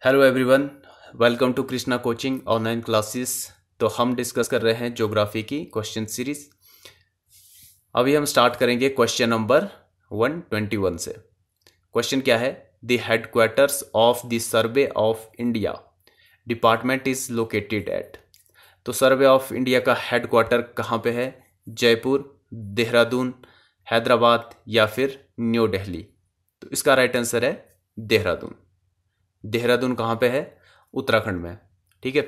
Hello everyone, welcome to Krishna coaching online classes. तो हम discuss कर रहे हैं ज्योग्राफी की क्वेश्चन सीरीज। अभी हम स्टार्ट करेंगे क्वेश्चन नंबर 121 से। क्वेश्चन क्या है? The headquarters of the survey of India department is located at. तो सर्वे ऑफ इंडिया का हेडक्वार्टर कहाँ पे है? जयपुर, देहरादून, हैदराबाद या फिर न्यू दिल्ली? तो इसका राइट आंसर है देहरादून। देहरादून कहाँ पे है? उत्तराखंड में। ठीक है।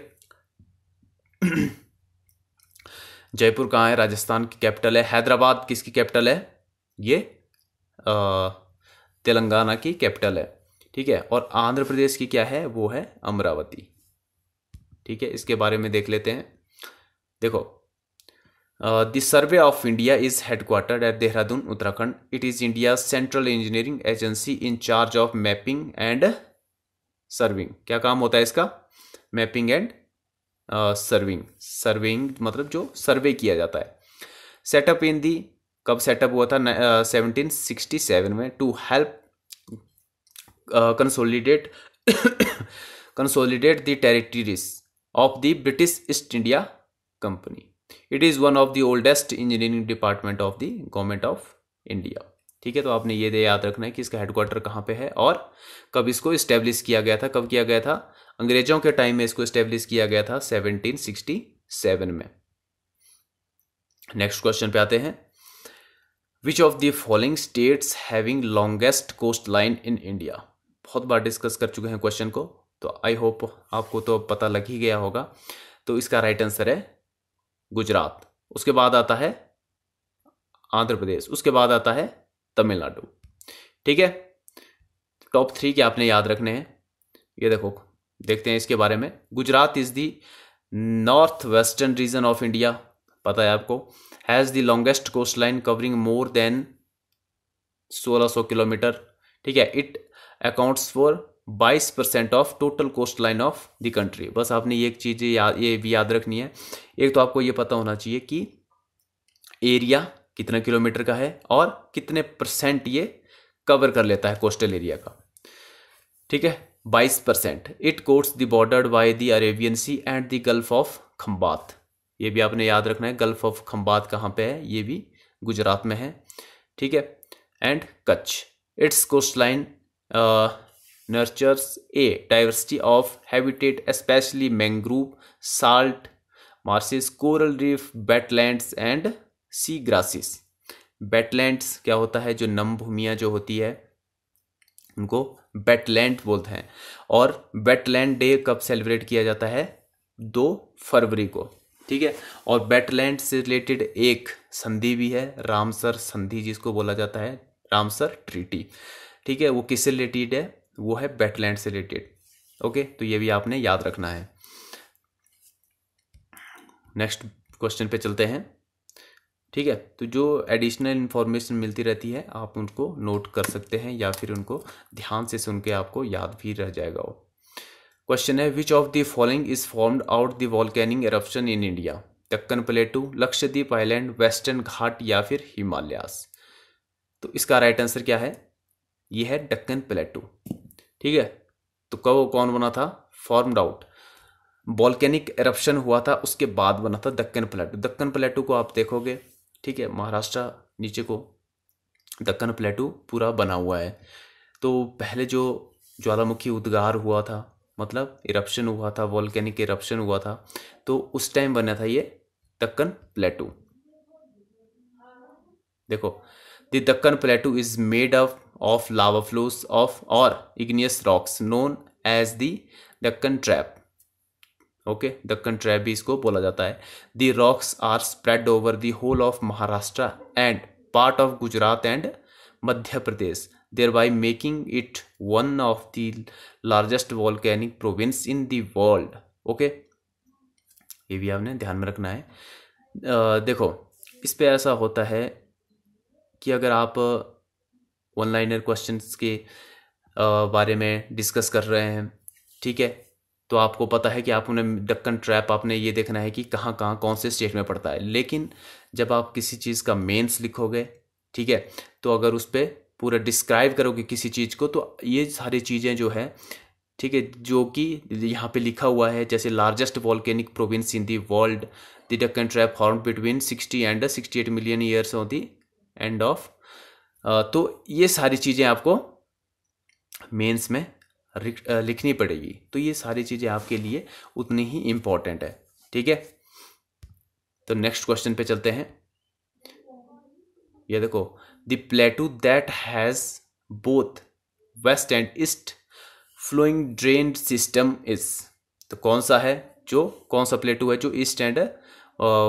जयपुर कहाँ है? राजस्थान की कैपिटल है। हैदराबाद किसकी कैपिटल है? ये तेलंगाना की कैपिटल है। ठीक है। और आंध्र प्रदेश की क्या है? वो है अमरावती। ठीक है, इसके बारे में देख लेते हैं। देखो, the survey of India is headquartered at Dehradun, Uttarakhand. It is India central engineering agency in charge of mapping and serving. क्या काम होता है इसका? Mapping and serving. सर्विंग मतलब जो सर्वे किया जाता है। सेटअप इन दी, कब सेटअप हुआ था? 1767 में, to help consolidate consolidate the territories of the British East India Company. It is one of the oldest engineering department of the government of India. ठीक है, तो आपने ये याद रखना है कि इसका हेडक्वार्टर कहाँ पे है और कब इसको इस्टेब्लिश किया गया था। कब किया गया था? अंग्रेजों के टाइम में इसको इस्टेब्लिश किया गया था 1767 में। नेक्स्ट क्वेश्चन पे आते हैं। Which of the following states having longest coastline in India? बहुत बार डिस्कस कर चुके हैं क्वेश्चन को, तो आई होप आपको तो पता लग ही गया होगा। तो इसका राइट आंसर है गुजरात। उसके बाद आता है आंध्र प्रदेश, उसके बाद आता है तमिलनाडु। ठीक है, टॉप 3 के आपने याद रखने हैं। ये देखो, देखते हैं इसके बारे में। Gujarat is the north western region of India, पता है आपको। Has the longest coastline covering more than 1600 kilometre. ठीक है। It accounts for 22% of total coastline of the country. बस आपने ये एक चीज़ ये भी याद रखनी है। एक तो आपको ये पता होना चाहिए कि एरिया कितना किलोमीटर का है और कितने % ये कवर कर लेता है कोस्टल एरिया का। ठीक है, 22%। It coats the bordered by the Arabian Sea and the Gulf of Khambhat. ये भी आपने याद रखना है। गल्फ ऑफ खंबात कहाँ पे है? ये भी गुजरात में है। ठीक है। And Kutch. Its coastline nurtures a diversity of habitat specially mangrove, salt marshes, coral reef, wetlands and sea grasses. Wetlands क्या होता है? जो नम भूमियाँ जो होती है उनको वेटलैंड बोलते हैं। और वेटलैंड डे कब सेलिब्रेट किया जाता है? 2 फरवरी को। ठीक है। और वेटलैंड से रिलेटेड एक संधि भी है, रामसर संधि जिसको बोला जाता है, रामसर ट्रीटी। ठीक है, वो किससे रिलेटेड है? वो है वेटलैंड से रिलेटेड। ओके, तो ये भी आपने याद रखना है। नेक्स्ट क्वेश्चन पे चलते हैं। ठीक है, तो जो एडिशनल इन्फॉर्मेशन मिलती रहती है आप उनको नोट कर सकते हैं या फिर उनको ध्यान से सुन के आपको याद भी रह जाएगा वो। क्वेश्चन है, which of the following is formed out the volcanic eruption in India? Deccan plateau, Lakshadweep island, western Ghat या फिर हिमालयास? तो इसका राइट आंसर क्या है? ये है दक्कन प्लेटू। ठीक है, तो कब कौन बना था? फॉर्म्ड आउट, वॉल्केनिक एरप्शन हुआ था उसके बाद बना था दक्कन प्लेटू। दक्कन प्लेटू को आप देखोगे, ठीक है, महाराष्ट्र नीचे को दक्कन प्लेटू पूरा बना हुआ है। तो पहले जो ज्वालामुखी उद्गार हुआ था, मतलब इरप्शन हुआ था, वॉल्केनिक इरप्शन हुआ था, तो उस टाइम बना था ये दक्कन प्लेटू। देखो, the Deccan plateau is made up of lava flows of और igneous rocks known as the Deccan trap. Okay, Deccan trap भी इसको बोला जाता है। The rocks are spread over the whole of Maharashtra and part of Gujarat and Madhya Pradesh, thereby making it one of the largest volcanic province in the world. Okay, ये भी आपने ध्यान में रखना है। देखो, इस पे ऐसा होता है कि अगर आप ऑनलाइनर क्वेश्चंस के बारे में डिस्कस कर रहे हैं, ठीक है, तो आपको पता है कि आपने दक्कन ट्रैप आपने ये देखना है कि कहाँ कहाँ कौन से स्टेट में पड़ता है। लेकिन जब आप किसी चीज़ का मेंस लिखोगे, ठीक है, तो अगर उस पर पूरा डिस्क्राइब करोगे किसी चीज़ को, तो ये सारी चीज़ें जो है ठीक है, जो कि यहाँ पे लिखा हुआ है जैसे largest volcanic province in the world, the Deccan trap form between 60 and 68 million years of the end of. तो ये सारी चीज़ें आपको मेंस में लिखनी पड़ेगी, तो ये सारी चीज़ें आपके लिए उतनी ही इम्पोर्टेंट है। ठीक है, तो नेक्स्ट क्वेश्चन पे चलते हैं। ये देखो, the plateau that has both west and east flowing drain system is, तो कौन सा है, जो कौन सा प्लेटू है जो ईस्ट एंड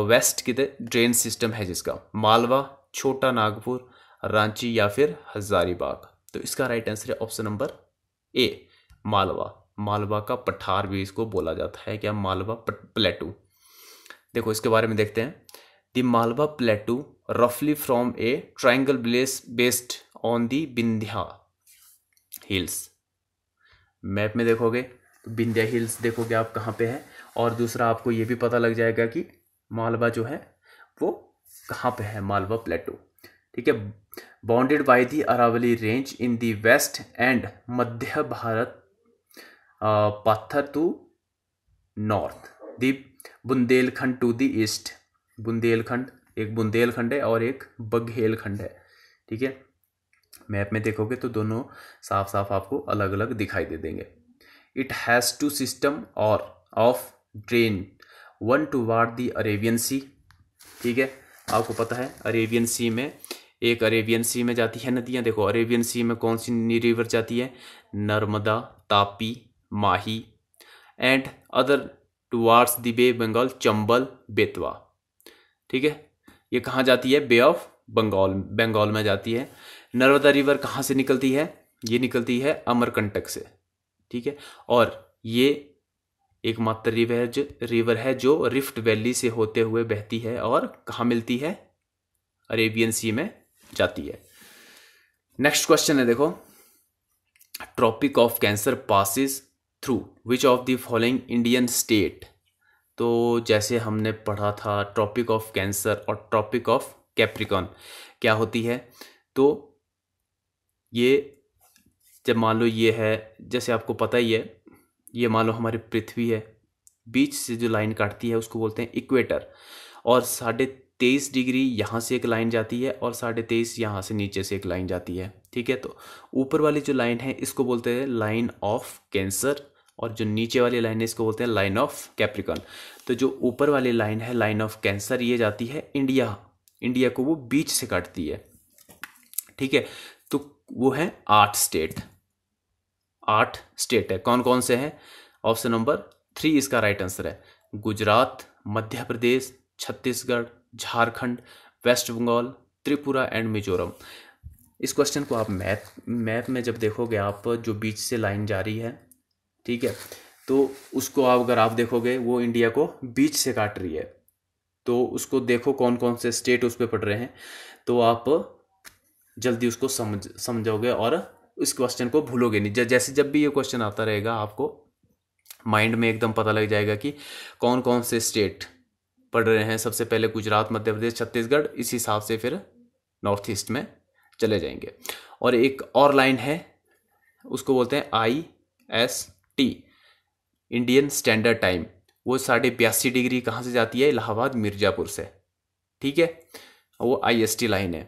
वेस्ट की ड्रेन सिस्टम है जिसका? मालवा, छोटा नागपुर, रांची या फिर हजारीबाग। तो इसका राइट आंसर है option number A, Malwa. Malwa का पठार भी इसको बोला जाता है, क्या? मालवा प्लेटू। देखो इसके बारे में देखते हैं। द मालवा प्लेटू रफली from A triangle based on the Vindhya hills. Map में देखोगे तो विंध्या हिल्स देखोगे आप कहाँ पे है, और दूसरा आपको ये भी पता लग जाएगा कि मालवा जो है वो कहाँ पे है, मालवा प्लेटू। ठीक है, bounded by the Aravalli range in the west and Madhya Bharat Pathar to north, the Bundelkhand to the east. Bundelkhand, एक बुंदेलखंड है और एक बघेलखंड है। ठीक है, मैप में देखोगे तो दोनों साफ साफ आपको अलग अलग दिखाई दे देंगे। इट हैज़ टू सिस्टम और of drain, one toward the Arabian sea. ठीक है, आपको पता है अरेबियन सी में, एक अरेबियन सी में जाती है नदियाँ। देखो अरेबियन सी में कौन सी रिवर जाती है? नर्मदा, तापी, माही, एंड अदर टुवार्ड्स द बे बंगाल, चंबल, बेतवा। ठीक है, ये कहाँ जाती है? बे ऑफ बंगाल में जाती है। नर्मदा रिवर कहाँ से निकलती है? ये निकलती है अमरकंटक से। ठीक है, और ये एकमात्र रिवर है जो रिफ्ट वैली से होते हुए बहती है और कहाँ मिलती है? अरेबियन सी में जाती है। नेक्स्ट क्वेश्चन है, देखो, tropic of cancer passes through which of the following Indian state. तो जैसे हमने पढ़ा था ट्रॉपिक ऑफ कैंसर और ट्रॉपिक ऑफ कैप्रिकॉन क्या होती है, तो ये जब मान लो ये है, जैसे आपको पता ही है, ये मान लो हमारी पृथ्वी है, बीच से जो लाइन काटती है उसको बोलते हैं इक्वेटर, और 23.5 डिग्री यहाँ से एक लाइन जाती है और 23.5 यहाँ से नीचे से एक लाइन जाती है। ठीक है, तो ऊपर वाली जो लाइन है इसको बोलते हैं लाइन ऑफ कैंसर, और जो नीचे वाली लाइन है इसको बोलते हैं लाइन ऑफ कैप्रिकॉन। तो जो ऊपर वाली लाइन है लाइन ऑफ कैंसर, ये जाती है इंडिया को वो बीच से काटती है। ठीक है, तो वो है 8 स्टेट है। कौन कौन से हैं? ऑप्शन नंबर 3 इसका राइट आंसर है। गुजरात, मध्य प्रदेश, छत्तीसगढ़, झारखंड, वेस्ट बंगाल, त्रिपुरा एंड मिजोरम। इस क्वेश्चन को आप मैप में जब देखोगे आप, जो बीच से लाइन जा रही है, ठीक है, तो उसको अगर आप देखोगे वो इंडिया को बीच से काट रही है, तो उसको देखो कौन कौन से स्टेट उस पर पड़ रहे हैं, तो आप जल्दी उसको समझोगे और इस क्वेश्चन को भूलोगे नहीं। जैसे जब भी ये क्वेश्चन आता रहेगा आपको माइंड में एकदम पता लग जाएगा कि कौन कौन से स्टेट पढ़ रहे हैं। सबसे पहले गुजरात, मध्य प्रदेश, छत्तीसगढ़, इस हिसाब से फिर नॉर्थ ईस्ट में चले जाएंगे। और एक और लाइन है, उसको बोलते हैं IST, इंडियन स्टैंडर्ड टाइम। वो 82.5 डिग्री कहाँ से जाती है? इलाहाबाद, मिर्जापुर से। ठीक है, वो IST लाइन है।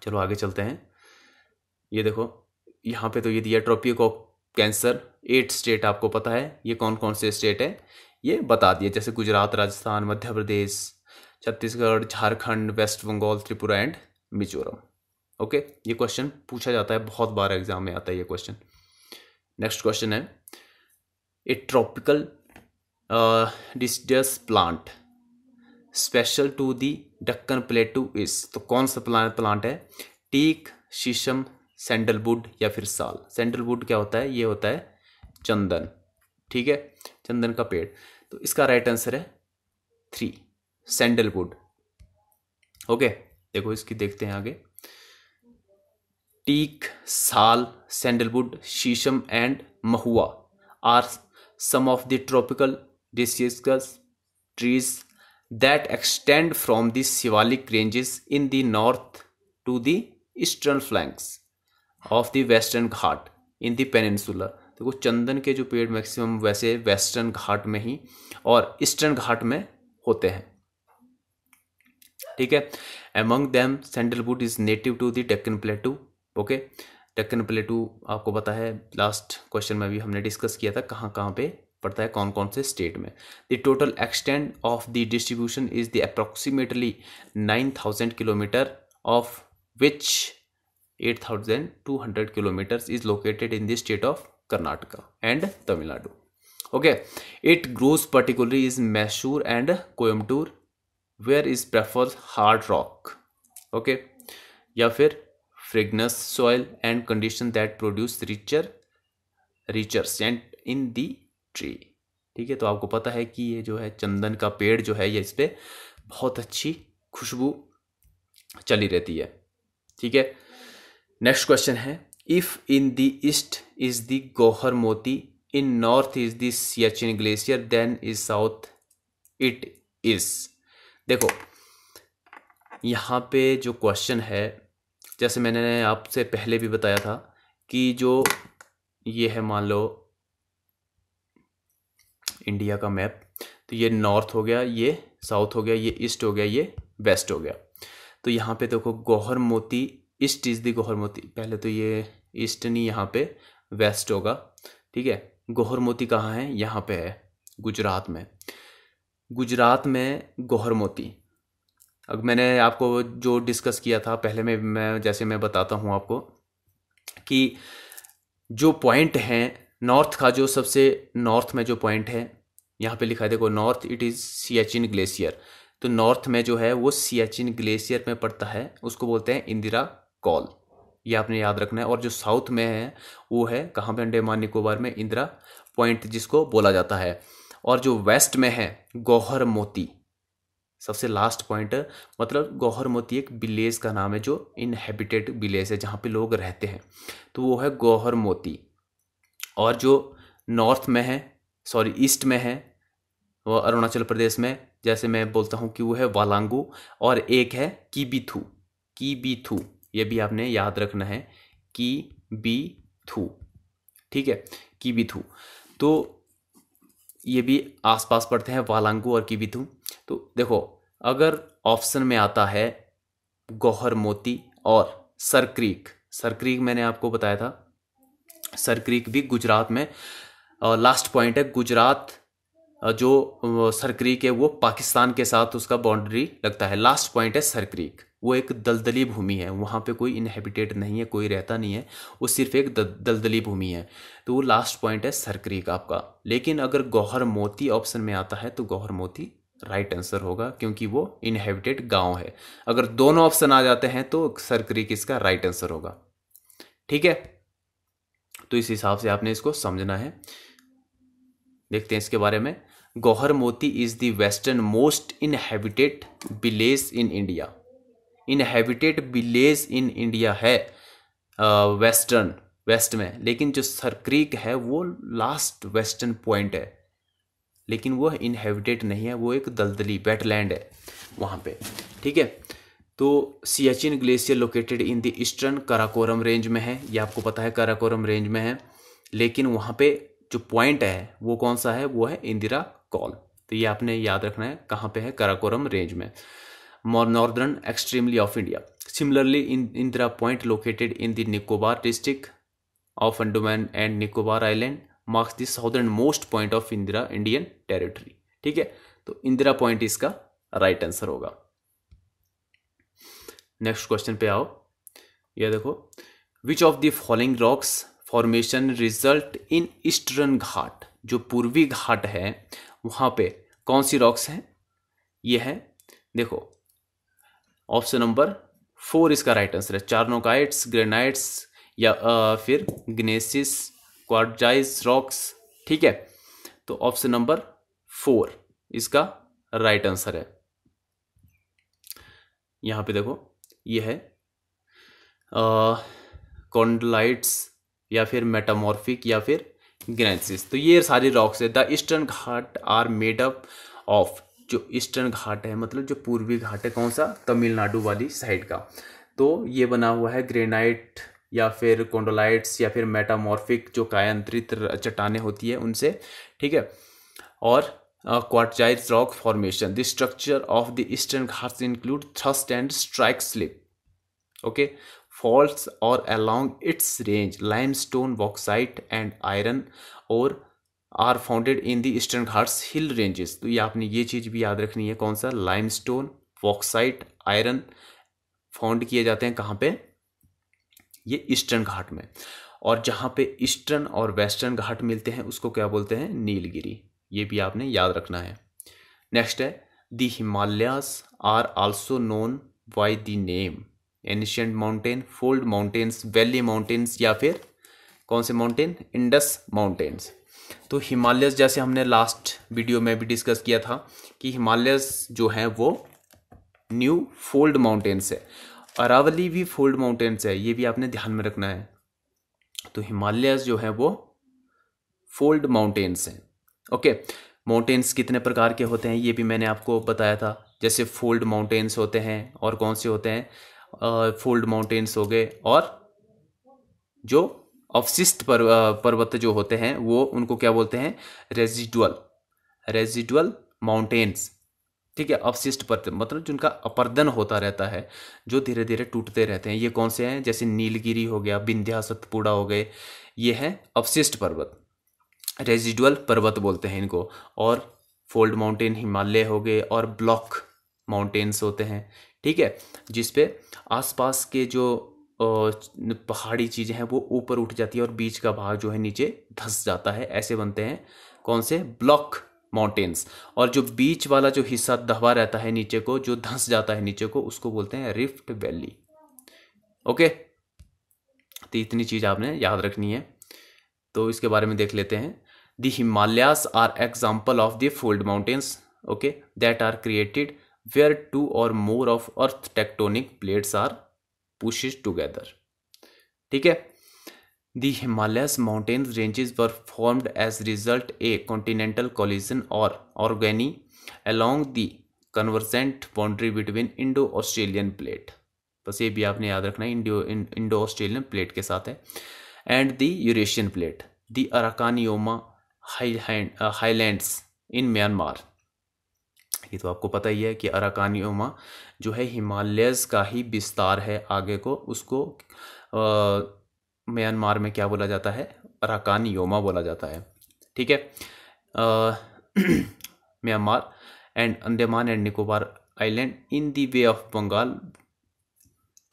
चलो आगे चलते हैं। ये देखो यहाँ पे तो ये दिया ट्रॉपिक ऑफ कैंसर, 8 स्टेट आपको पता है। ये कौन कौन से स्टेट है ये बता दिए, जैसे Gujarat, Rajasthan, Madhya Pradesh, Chhattisgarh, Jharkhand, West Bengal, Tripura and Mizoram. Okay, ये क्वेश्चन पूछा जाता है, बहुत बार एग्जाम में आता है ये क्वेश्चन। नेक्स्ट क्वेश्चन है, a tropical deciduous plant special to the Deccan plateau is. तो कौन सा प्लांट है? टीक, शीशम, सैंडलवुड या फिर साल। सैंडलवुड क्या होता है? ये होता है चंदन। ठीक है, चंदन का पेड़। तो इसका राइट आंसर है 3, सैंडलवुड। ओके, देखो इसकी देखते हैं आगे। Teak, sal, sandalwood, sheesham and mahua are some of the tropical deciduous trees that extend from the Shivalik ranges in the north to the eastern flanks of the Western Ghat. In the peninsula. देखो चंदन के जो पेड़ maximum वैसे western घाट में ही और eastern घाट में होते हैं, ठीक है। Among them sandalwood is native to the Deccan plateau. Okay, Deccan plateau आपको पता है, लास्ट क्वेश्चन में भी हमने डिस्कस किया था कहाँ कहाँ पे पड़ता है, कौन कौन से स्टेट में। The total extent of the distribution is the approximately 9000 kilometre, of which 8200 kilometers is located in the state of Karnataka and Tamil Nadu. Okay, it grows particularly is Mysore and Coimbatore, where is prefers hard rock. Okay, या फिर fragrous soil and condition that produce richer scent in the tree. ठीक है, तो आपको पता है कि ये जो है चंदन का पेड़ जो है ये इस पे बहुत अच्छी खुशबू चली रहती है, ठीक है। नेक्स्ट क्वेश्चन है, if in the east is the Gauhar Moti, in north is the Siachen glacier, then is south it is. देखो यहाँ पे जो क्वेश्चन है, जैसे मैंने आपसे पहले भी बताया था कि जो ये है मान लो इंडिया का मैप, तो ये नॉर्थ हो गया, ये साउथ हो गया, ये ईस्ट हो गया, ये वेस्ट हो गया। तो यहाँ पे देखो गौहर मोती, ईस्ट इज द गौहर मोती, पहले तो ये ईस्ट नहीं, यहाँ पे वेस्ट होगा, ठीक है। गौहर मोती कहाँ है, यहाँ पे है गुजरात में। गुजरात में गौहर मोती, अब मैंने आपको जो डिस्कस किया था पहले में, मैं जैसे मैं बताता हूँ आपको कि जो पॉइंट हैं नॉर्थ का, जो सबसे नॉर्थ में जो पॉइंट है यहाँ पे लिखा है, देखो north it is Siachen glacier. तो नॉर्थ में जो है वो सियाचिन ग्लेशियर में पड़ता है, उसको बोलते हैं इंदिरा कॉल, ये आपने याद रखना है। और जो साउथ में है वो है कहाँ पे, अंडमान निकोबार में इंदिरा पॉइंट जिसको बोला जाता है। और जो वेस्ट में है गौहर मोती, सबसे लास्ट पॉइंट, मतलब गौहर मोती एक विलेज का नाम है जो इनहेबिटेड विलेज है, जहाँ पे लोग रहते हैं, तो वो है गौहर मोती। और जो नॉर्थ में है, सॉरी ईस्ट में है, वो अरुणाचल प्रदेश में, जैसे मैं बोलता हूँ कि वो है वालांगू, और एक है कीबीथू। कीबीथू ये भी आपने याद रखना है, कीबीथू, ठीक है, कीबीथू। तो ये भी आसपास पड़ते हैं वालांगू और कीबीथू। तो देखो अगर ऑप्शन में आता है गौहर मोती और सरक्रीक, सरक्रीक मैंने आपको बताया था, सरक्रीक भी गुजरात में, लास्ट पॉइंट है गुजरात। जो सरक्रीक है वो पाकिस्तान के साथ उसका बाउंड्री लगता है, लास्ट पॉइंट है सरक्रीक। वो एक दलदली भूमि है, वहाँ पे कोई इनहेबिटेड नहीं है, कोई रहता नहीं है, वो सिर्फ एक दलदली भूमि है, तो वो लास्ट पॉइंट है सरक्रीक आपका। लेकिन अगर गौहर मोती ऑप्शन में आता है तो गौहर मोती राइट आंसर होगा, क्योंकि वो इनहेबिटेड गांव है। अगर दोनों ऑप्शन आ जाते हैं तो सरक्रीक इसका राइट आंसर होगा, ठीक है। तो इस हिसाब से आपने इसको समझना है। देखते हैं इसके बारे में। गौहर मोती is the western most inhabited village in India. Inhabited village in India है वेस्टर्न, वेस्ट में, लेकिन जो सरक्रीक है वो लास्ट वेस्टर्न पॉइंट है, लेकिन वो इनहेबिटेड नहीं है, वो एक दलदली वेटलैंड है वहाँ पे, ठीक है। तो Siachen glacier located in the eastern Karakoram range में है, ये आपको पता है काराकोरम रेंज में है, लेकिन वहाँ पे जो पॉइंट है वो कौन सा है, वो है इंदिरा कॉल। तो ये आपने याद रखना है कहाँ पे है, काराकोरम रेंज में, northern extremely of India. Similarly Indira point located in the Nicobar district of Andaman and Nicobar island marks the southern most point of Indira Indian territory, ठीक है। तो इंदिरा पॉइंट इसका राइट आंसर होगा। नेक्स्ट क्वेश्चन पे आओ, ये देखो, which of the following rocks formation result in eastern Ghat, जो पूर्वी घाट है वहाँ पे कौन सी रॉक्स हैं, ये है, देखो ऑप्शन नंबर 4 इसका राइट आंसर है, चार्नोकाइट्स, ग्रेनाइट्स, या फिर ग्नेसिस, क्वार्टजाइज रॉक्स, ठीक है। तो ऑप्शन नंबर 4 इसका राइट आंसर है। यहाँ पे देखो ये है कॉन्डलाइट्स या फिर मेटामॉर्फिक या फिर ग्रेनेसिस। तो ये सारी रॉक्स है। The Eastern Ghat are made up of, जो ईस्टर्न घाट है मतलब जो पूर्वी घाट है, कौन सा, तमिलनाडु वाली साइड का, तो ये बना हुआ है ग्रेनाइट, या फिर कोंडोलाइट्स या फिर मेटामॉर्फिक जो कायांतरित चट्टानें होती है उनसे, ठीक है। और quartzite rock formation, the structure of the eastern Ghats include thrust and strike slip, okay. Faults और along its range limestone, bauxite and iron ore are founded in the eastern Ghats hill ranges. तो ये आपने ये चीज़ भी याद रखनी है, कौन सा, लाइमस्टोन, बॉक्साइट, आयरन फाउंड किए जाते हैं कहाँ पे, ये ईस्टर्न घाट में। और जहाँ पे ईस्टर्न और वेस्टर्न घाट मिलते हैं उसको क्या बोलते हैं, नीलगिरी। ये भी आपने याद रखना है। नेक्स्ट है the Himalayas are also known by the name ancient mountain, fold mountains, valley mountains या फिर कौन से माउंटेन, इंडस माउंटेन्स। तो हिमालयस जैसे हमने लास्ट वीडियो में भी डिस्कस किया था कि हिमालयस जो हैं वो न्यू फोल्ड माउंटेन्स है, अरावली भी फोल्ड माउंटेन्स है, ये भी आपने ध्यान में रखना है। तो हिमालयस जो है वो फोल्ड माउंटेन्स हैं, ओके। माउंटेन्स कितने प्रकार के होते हैं ये भी मैंने आपको बताया था, जैसे फोल्ड माउंटेन्स होते हैं और कौन से होते हैं, फोल्ड माउंटेन्स हो गए, और जो अवशिष्ट पर्वत जो होते हैं वो उनको क्या बोलते हैं, रेजिडुअल माउंटेन्स, ठीक है। अवशिष्ट पर्वत मतलब जिनका अपर्दन होता रहता है, जो धीरे धीरे टूटते रहते हैं, ये कौन से हैं, जैसे नीलगिरी हो गया, विंध्या सतपुड़ा हो गए, ये हैं अवशिष्ट पर्वत, रेजिडुअल पर्वत बोलते हैं इनको। और फोल्ड माउंटेन हिमालय हो गए, और ब्लॉक माउंटेन्स होते हैं, ठीक है, जिसपे आसपास के जो पहाड़ी चीज़ें हैं वो ऊपर उठ जाती है और बीच का भाग जो है नीचे धंस जाता है, ऐसे बनते हैं कौन से, ब्लॉक माउंटेन्स। और जो बीच वाला जो हिस्सा दबा रहता है नीचे को, जो धंस जाता है नीचे को, उसको बोलते हैं रिफ्ट वैली, ओके। तो इतनी चीज़ आपने याद रखनी है। तो इसके बारे में देख लेते हैं। The Himalayas are example of the fold mountains, okay, that are created where two or more of earth tectonic plates are pushed together, ठीक है। The Himalayas mountains ranges were formed as result a continental collision or orogeny along the convergent boundary between Indo-Australian plate, बस ये भी आपने याद रखना है, Indo Australian plate के साथ है, and the Eurasian plate, the Arakan Yoma highlands in Myanmar. ये तो आपको पता ही है कि अराकानियोमा जो है हिमालयस का ही विस्तार है आगे को, उसको म्यांमार में क्या बोला जाता है, अराकानियोमा बोला जाता है, ठीक है। Myanmar and Andaman and Nicobar island in the Bay of Bengal,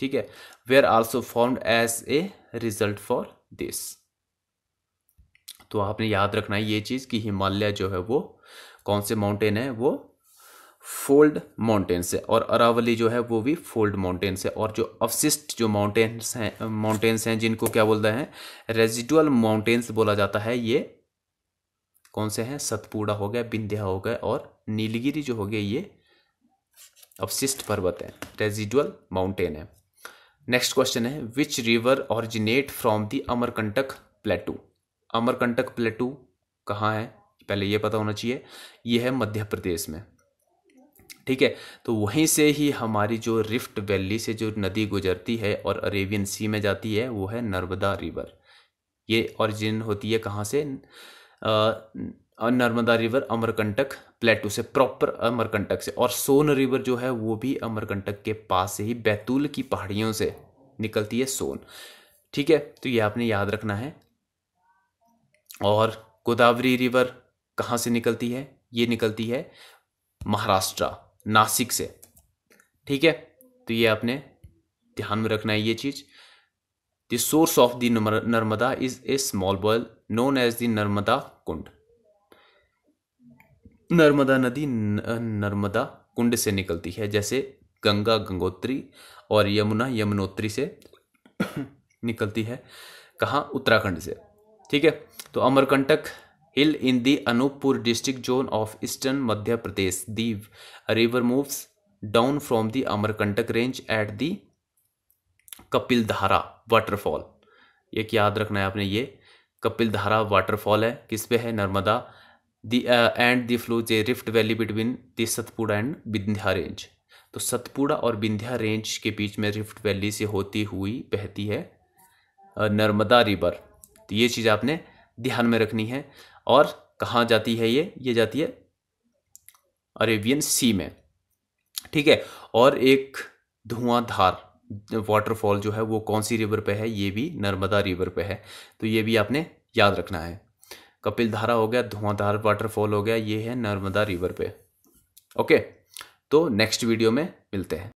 ठीक है, where also formed as a result for this. तो आपने याद रखना है ये चीज़ कि हिमालय जो है वो कौन से माउंटेन है, वो फोल्ड माउंटेन्स है, और अरावली जो है वो भी फोल्ड माउंटेन्स है। और जो अवशिष्ट जो माउंटेन्स हैं जिनको क्या बोलते हैं, रेजिडुअल माउंटेन्स बोला जाता है, ये कौन से हैं, सतपुड़ा हो गया, विंध्या हो गया, और नीलगिरी जो हो गया, ये अवशिष्ट पर्वत है, रेजिडुअल माउंटेन है। नेक्स्ट क्वेश्चन है, which river originate from the Amarkantak प्लेटू। Amarkantak प्लेटू कहाँ है, पहले ये पता होना चाहिए, ये है मध्य प्रदेश में, ठीक है। तो वहीं से ही हमारी जो रिफ्ट वैली से जो नदी गुजरती है और अरेबियन सी में जाती है, वो है नर्मदा रिवर। ये ओरिजिन होती है कहाँ से, नर्मदा रिवर अमरकंटक प्लेटू से, प्रॉपर अमरकंटक से। और सोन रिवर जो है वो भी अमरकंटक के पास से ही, बैतूल की पहाड़ियों से निकलती है सोन, ठीक है। तो ये आपने याद रखना है। और गोदावरी रिवर कहाँ से निकलती है, ये निकलती है महाराष्ट्र, नासिक से, ठीक है। तो ये आपने ध्यान में रखना है ये चीज। The source of the Narmada is a small well known as the Narmada Kund. Narmada नदी नर्मदा कुंड से निकलती है, जैसे गंगा गंगोत्री और यमुना यमुनोत्री से निकलती है, कहाँ, उत्तराखंड से, ठीक है। तो Amarkantak hill in the Anuppur district zone of eastern Madhya Pradesh. The river moves down from the Amarkantak range at the Kapildhara waterfall. एक याद रखना है आपने, ये कपिलधारा वाटरफॉल है, किस पे है, Narmada, and the flows A rift valley between the Satpura and Vindhya range. तो सतपुड़ा और विंध्या रेंज के बीच में रिफ्ट वैली से होती हुई बहती है नर्मदा रिवर। तो ये चीज़ आपने ध्यान में रखनी है। और कहाँ जाती है ये जाती है अरेबियन सी में, ठीक है। और एक धुआंधार वाटरफॉल जो है वो कौन सी रिवर पे है, ये भी नर्मदा रिवर पे है। तो ये भी आपने याद रखना है। कपिल धारा हो गया, धुआंधार वाटरफॉल हो गया, ये है नर्मदा रिवर पे। ओके, तो नेक्स्ट वीडियो में मिलते हैं।